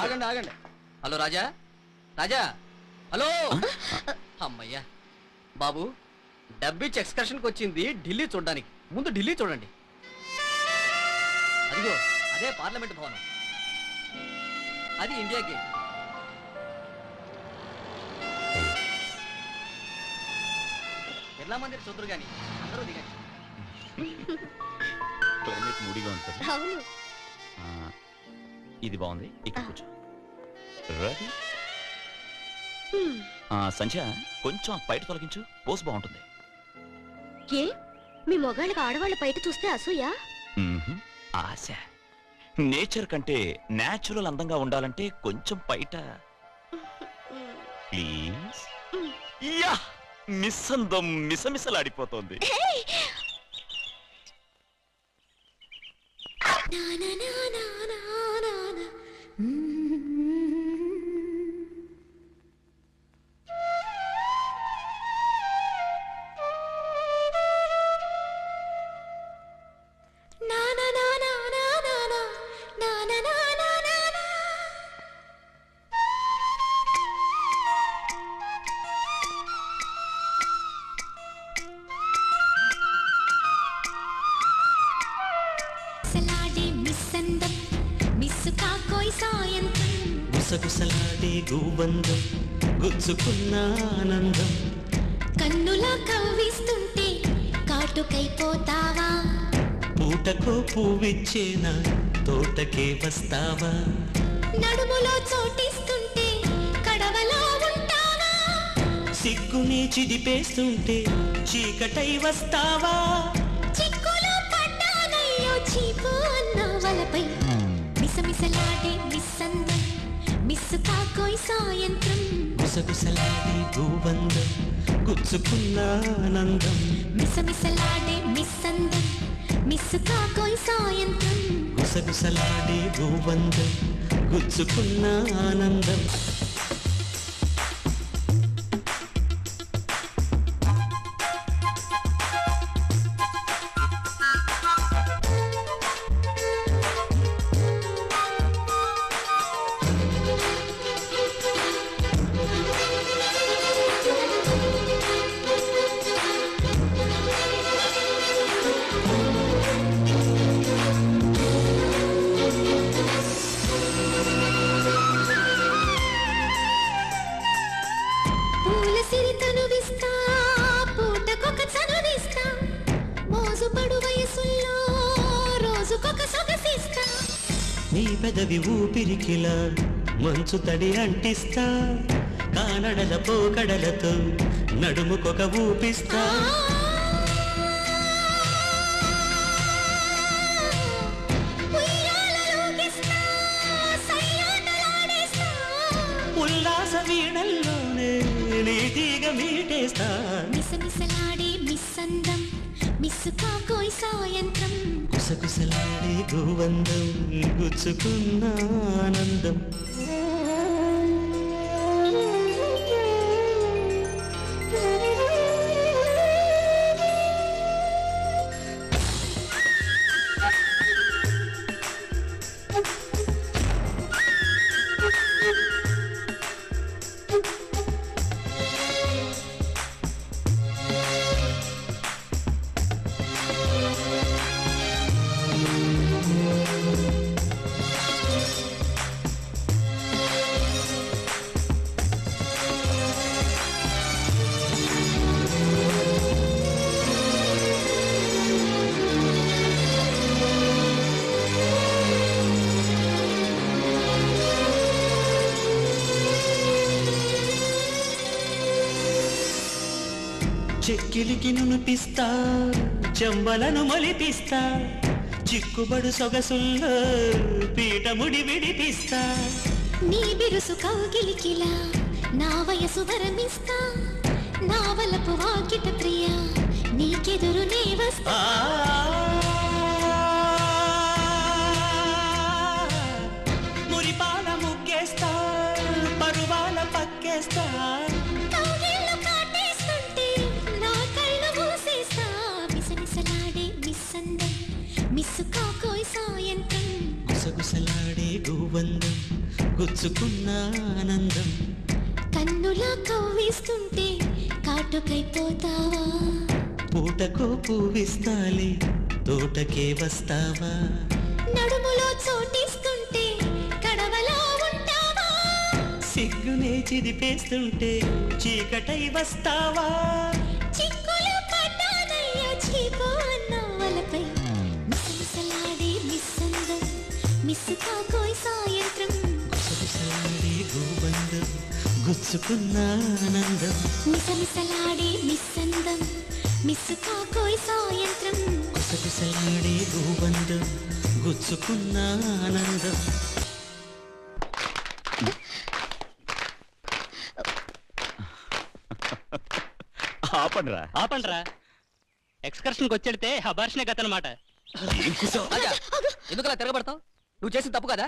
ఆగండి ఆగండి. హలో రాజా, రాజా, హలో. అమ్మయ్యా బాబు, డబ్బిచ్చి ఎక్స్కర్షన్కి వచ్చింది ఢిల్లీ చూడడానికి. ముందు ఢిల్లీ చూడండి. అదిగో అదే పార్లమెంట్ భవనం, అది ఇండియా గేట్. బిర్లా మందిర్ చూద్దరు కానీ అందరూ దిగండి. క్లైమేట్ మూడీగా ఉంటుంది. అవును. ఇది బాగుంది, ఇక్కడ కూర్చో. రెడీ? సంధ్య, కొంచెం బయట తొలగించు, పోస్ బాగుంటుంది. ఏ మీ మొగాళ్ళకి ఆడవాళ్ళ బయట చూస్తే అసూయ? ఆశ. నేచర్ కంటే నేచురల్ అందంగా ఉండాలంటే కొంచెం బయట ప్లీజ్. యా, మిస్ అందం మిసమిసలాడిపోతోంది. గుసగుసలాడే గోబంధం గుచ్చుకున్న ఆనందం కన్నులా కవ్విస్తుంటే కాటుకైపోతావా? పూటకో పువ్విచ్చేనా తోటకే వస్తావా? నడుములో చోటిస్తుంటే కడవలా ఉంటావా? సిగ్గుని చిదిపేస్తుంటే చీకటై వస్తావా? చిక్కులో పడ్డానయ్యో చీపు అన్న వలపై మిసమిసలాడే మిస్సందం మిస్సు కాకోయ్ సాయంత్రం గుసగుసలాడే గోబంధం గుచ్చుకున్న ఆనందం మిసమిసలాడే మిస్సందం మిస్సు కాకోయ్ సాయంత్రం గుసగుసలాడే గోబంధం గుచ్చుకున్న ఆనందం. నీ పెదవి ఊపిరికిలా మంచు తడి అంటిస్తా, కానడల పోకడలతో నడుముకొక ఊపిస్తా. ఉల్లాస వీణల్లోనే నీతిగా మీటేస్తా. మిసమిసలాడే మిస్సందం మిస్సు కాకోయ్ సాయంత్రం గుసగుసలాడే గోబంధం గుచ్చుకున్న ఆనందం. చెక్కిలికి నునిపిస్తా, చెంబలను మొలిపిస్తా, చిక్కుబడు సొగసుల్లో పీఠముడి విడిపిస్తా. నీ బిరుసు కౌగిలికిలా నా వయసు వరమిస్తా, నా వలపు వాకిట ప్రియా నీకెదురు నే వస్తా. మురిపాల ముగ్గేస్తా, పరువాల పక్కేస్తా. మిస్సు కాకోయ్ సాయంత్రం గుసగుసలాడే గోబంధం గుచ్చుకున్న ఆనందం కన్నులా కవ్విస్తుంటే కాటుకైపోతావా పూటకో పువ్విస్తాలే తోటకే వస్తావా నడుములో చోటిస్తుంటే కడవలో ఉంటావా సిగ్గునే చిదిపేస్తుంటే చీకటై వస్తావా చిక్కులు పడ్డానయ్యా చీపు అన్నవలపై మిసమిసలాడే మిస్సందం మిస్సు కాకోయ్ సాయంత్రం గుసగుసలాడే గోబంధం గుచ్చుకున్న ఆనందం మిసమిసలాడే మిస్సందం మిస్సు కాకోయ్ సాయంత్రం గుసగుసలాడే గోబంధం గుచ్చుకున్న ఆనందం ఆపండిరా ఆపండ్రా ఎక్స్కర్షన్కి వచ్చేడితే అబార్షనే గతనమాట రాజా ఎందుకు అలా తిరగబడతావు? నువ్వు చేసిన తప్పు కదా.